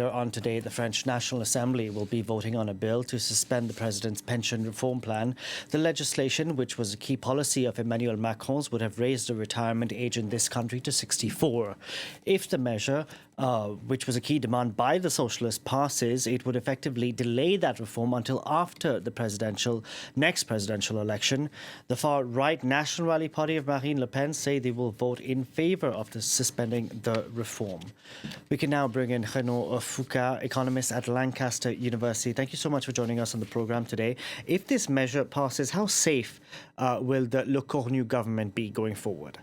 later on today, the French National Assembly will be voting on a bill to suspend the president's pension reform plan. The legislation, which was a key policy of Emmanuel Macron's, would have raised the retirement age in this country to 64. If the measure, which was a key demand by the Socialists, passes, it would effectively delay that reform until after the next presidential election. The far-right National Rally Party of Marine Le Pen say they will vote in favour of suspending the reform. We can now bring in Renaud Foucart, economist at Lancaster University. Thank you so much for joining us on the programme today. If this measure passes, how safe will the Le Cornu government be going forward?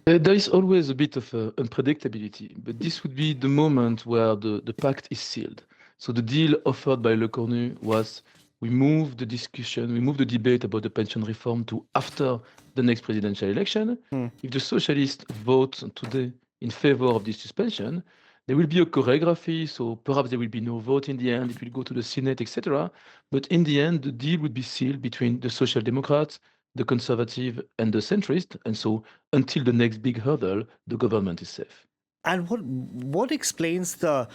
There is always a bit of unpredictability, but this would be the moment where the pact is sealed. So the deal offered by Le Cornu was we move the discussion, we move the debate about the pension reform to after the next presidential election. If the Socialists vote today in favor of this suspension, there will be a choreography, so perhaps there will be no vote in the end, it will go to the Senate, etc. But in the end, the deal would be sealed between the Social Democrats, the Conservative, and the centrist, and so until the next big hurdle, the government is safe. And what explains the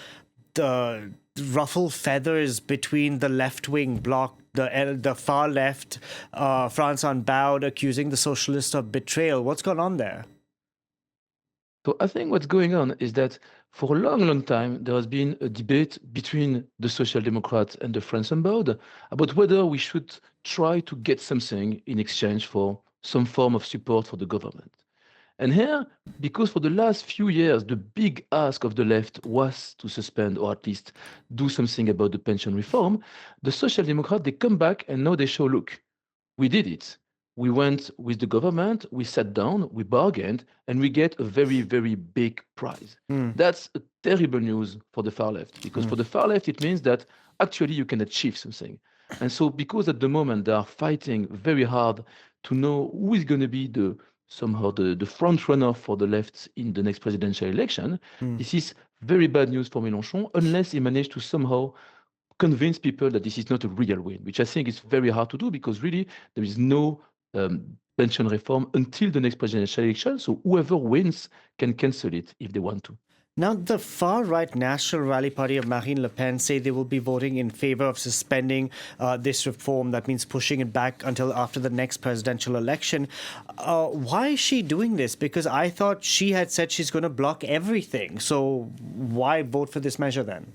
ruffled feathers between the left-wing bloc, the far left, France Unbowed, accusing the Socialists of betrayal? What's gone on there? So I think what's going on is that for a long, long time, there has been a debate between the Social Democrats and the France Unbowed about whether we should try to get something in exchange for some form of support for the government. And here, because for the last few years, the big ask of the left was to suspend or at least do something about the pension reform, the Social Democrats, they come back and now they show, look, we did it. We went with the government, we sat down, we bargained, and we get a very, very big prize. That's a terrible news for the far left, because for the far left, it means that actually you can achieve something. And so because at the moment they are fighting very hard to know who is going to be somehow the front runner for the left in the next presidential election, this is very bad news for Mélenchon, unless he managed to somehow convince people that this is not a real win, which I think is very hard to do because really there is no pension reform until the next presidential election. So whoever wins can cancel it if they want to. Now, the far-right National Rally Party of Marine Le Pen say they will be voting in favor of suspending this reform. That means pushing it back until after the next presidential election. Why is she doing this? Because I thought she had said she's going to block everything. So why vote for this measure then?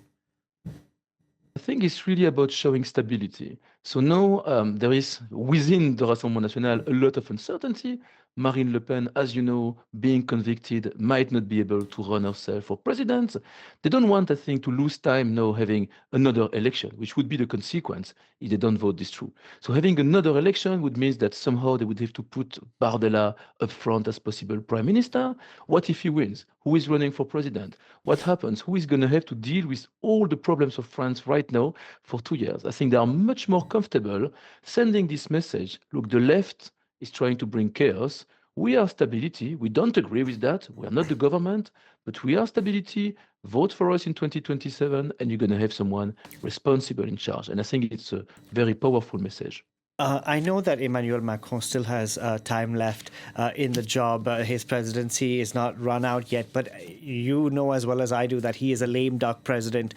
I think it's really about showing stability. So now there is within the Rassemblement National a lot of uncertainty. Marine Le Pen, as you know, being convicted, might not be able to run herself for president. They don't want, I think, to lose time now having another election, which would be the consequence if they don't vote this through. So having another election would mean that somehow they would have to put Bardella up front as possible prime minister. What if he wins? Who is running for president? What happens? Who is going to have to deal with all the problems of France right now for 2 years? I think they are much more comfortable sending this message. Look, the left is trying to bring chaos. We are stability. We don't agree with that. We are not the government, but we are stability. Vote for us in 2027, and you're going to have someone responsible in charge. And I think it's a very powerful message. I know that Emmanuel Macron still has time left in the job. His presidency is not run out yet, but you know as well as I do that he is a lame duck president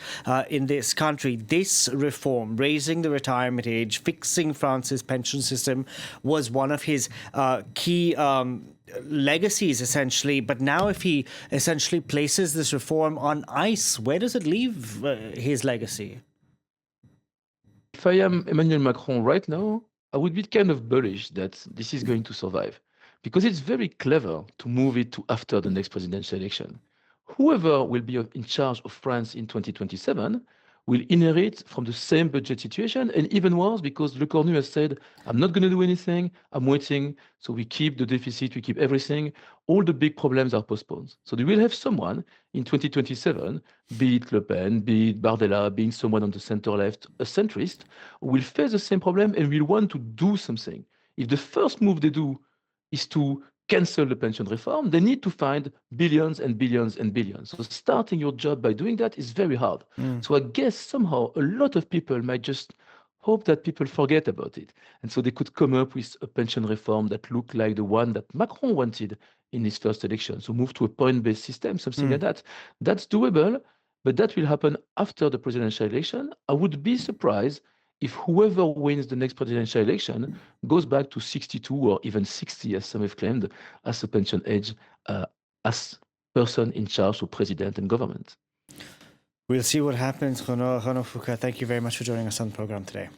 in this country. This reform, raising the retirement age, fixing France's pension system, was one of his key legacies, essentially. But now if he essentially places this reform on ice, where does it leave his legacy? If I am Emmanuel Macron right now, I would be kind of bullish that this is going to survive because it's very clever to move it to after the next presidential election. Whoever will be in charge of France in 2027 will inherit from the same budget situation, and even worse because Le Cornu has said, I'm not going to do anything, I'm waiting, so we keep the deficit, we keep everything. All the big problems are postponed. So they will have someone in 2027, be it Le Pen, be it Bardella, being someone on the center-left, a centrist, who will face the same problem and will want to do something. If the first move they do is to cancel the pension reform, they need to find billions and billions and billions. So starting your job by doing that is very hard. So I guess somehow a lot of people might just hope that people forget about it. And so they could come up with a pension reform that looked like the one that Macron wanted in his first election. So move to a point-based system, something like that. That's doable. but that will happen after the presidential election. I would be surprised if whoever wins the next presidential election goes back to 62 or even 60, as some have claimed, as a pension age, as person in charge of president and government. We'll see what happens. Renaud Foucart, thank you very much for joining us on the program today.